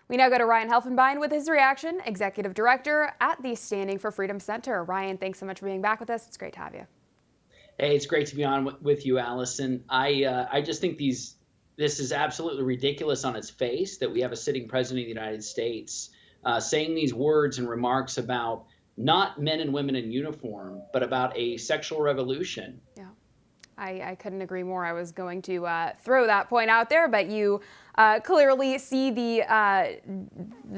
We now go to Ryan Helfenbein with his reaction, Executive Director at the Standing for Freedom Center. Ryan, thanks so much for being back with us. It's great to have you. Hey, it's great to be on with you, Allison. I just think this is absolutely ridiculous on its face that we have a sitting president of the United States saying these words and remarks about not men and women in uniform, but about a sexual revolution. Yeah. I couldn't agree more. I was going to throw that point out there, but you clearly see the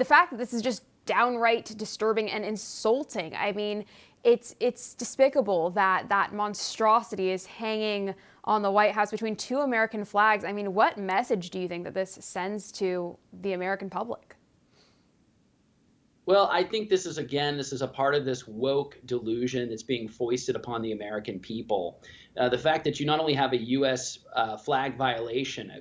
fact that this is just downright disturbing and insulting. I mean, it's despicable that that monstrosity is hanging on the White House between two American flags. I mean, what message do you think that this sends to the American public? Well, I think this is a part of this woke delusion that's being foisted upon the American people. The fact that you not only have a U.S. Flag violation,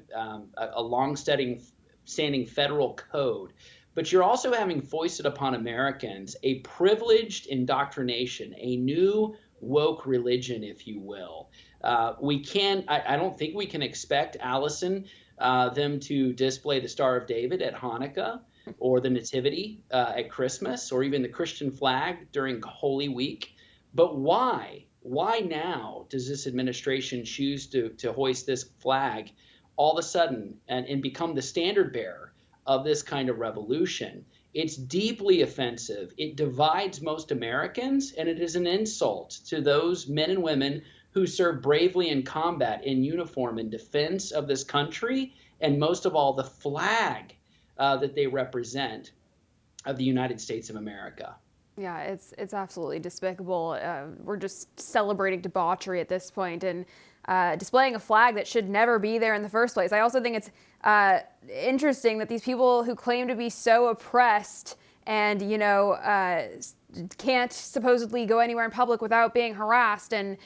a long-standing federal code, but you're also having foisted upon Americans a privileged indoctrination, a new woke religion, if you will. I don't think we can expect, Allison, them to display the Star of David at Hanukkah, or the Nativity at Christmas, or even the Christian flag during Holy Week. But why? Why now does this administration choose to hoist this flag all of a sudden and become the standard bearer of this kind of revolution? It's deeply offensive. It divides most Americans, and it is an insult to those men and women who serve bravely in combat, in uniform, in defense of this country, and most of all, the flag that they represent of the United States of America. Yeah, it's absolutely despicable. We're just celebrating debauchery at this point and displaying a flag that should never be there in the first place. I also think it's interesting that these people who claim to be so oppressed and, can't supposedly go anywhere in public without being harassed and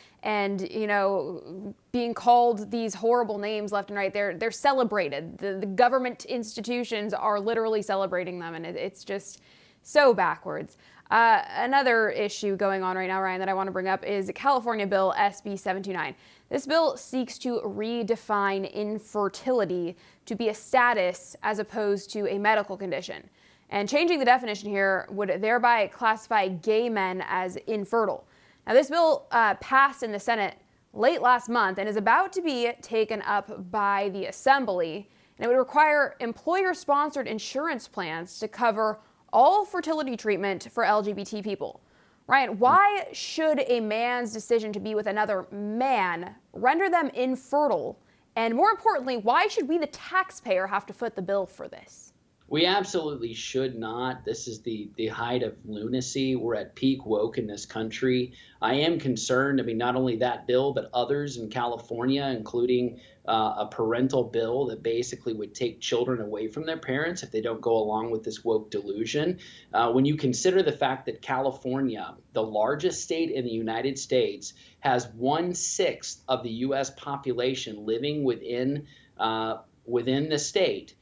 being called these horrible names left and right. They're celebrated. The government institutions are literally celebrating them, and it's just so backwards. Another issue going on right now, Ryan, that I want to bring up is California Bill SB 729. This bill seeks to redefine infertility to be a status as opposed to a medical condition. And changing the definition here would thereby classify gay men as infertile. Now, this bill passed in the Senate late last month and is about to be taken up by the Assembly. And it would require employer-sponsored insurance plans to cover all fertility treatment for LGBT people. Ryan, why should a man's decision to be with another man render them infertile? And more importantly, why should we, the taxpayer, have to foot the bill for this? We absolutely should not. This is the height of lunacy. We're at peak woke in this country. I am concerned. I mean, not only that bill, but others in California, including a parental bill that basically would take children away from their parents if they don't go along with this woke delusion. When you consider the fact that California, the largest state in the United States, has 1/6 of the U.S. population living within the state,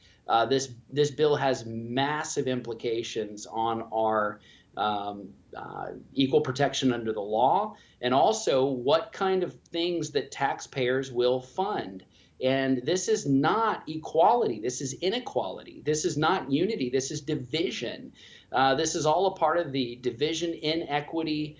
this bill has massive implications on our equal protection under the law, and also what kind of things that taxpayers will fund. And this is not equality. This is inequality. This is not unity. This is division. This is all a part of the division, inequity,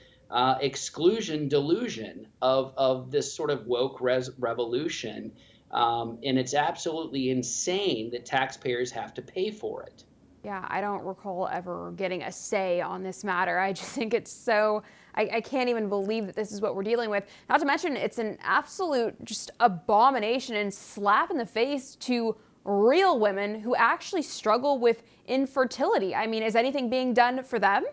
exclusion, delusion of this sort of woke revolution. And it's absolutely insane that taxpayers have to pay for it. Yeah, I don't recall ever getting a say on this matter. I just think it's so, I can't even believe that this is what we're dealing with. Not to mention, it's an absolute just abomination and slap in the face to real women who actually struggle with infertility. I mean, is anything being done for them?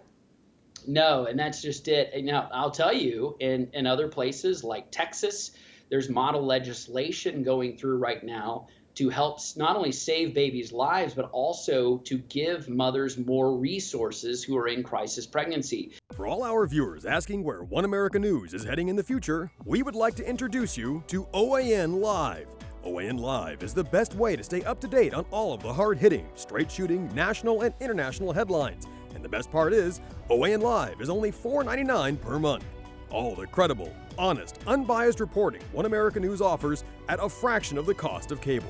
No, and that's just it. Now, I'll tell you, in other places like Texas, there's model legislation going through right now to help not only save babies' lives, but also to give mothers more resources who are in crisis pregnancy. For all our viewers asking where One America News is heading in the future, we would like to introduce you to OAN Live. OAN Live is the best way to stay up to date on all of the hard-hitting, straight-shooting, national and international headlines. And the best part is, OAN Live is only $4.99 per month. All the credible, honest, unbiased reporting One America News offers at a fraction of the cost of cable.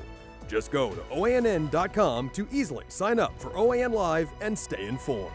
Just go to OANN.com to easily sign up for OAN Live and stay informed.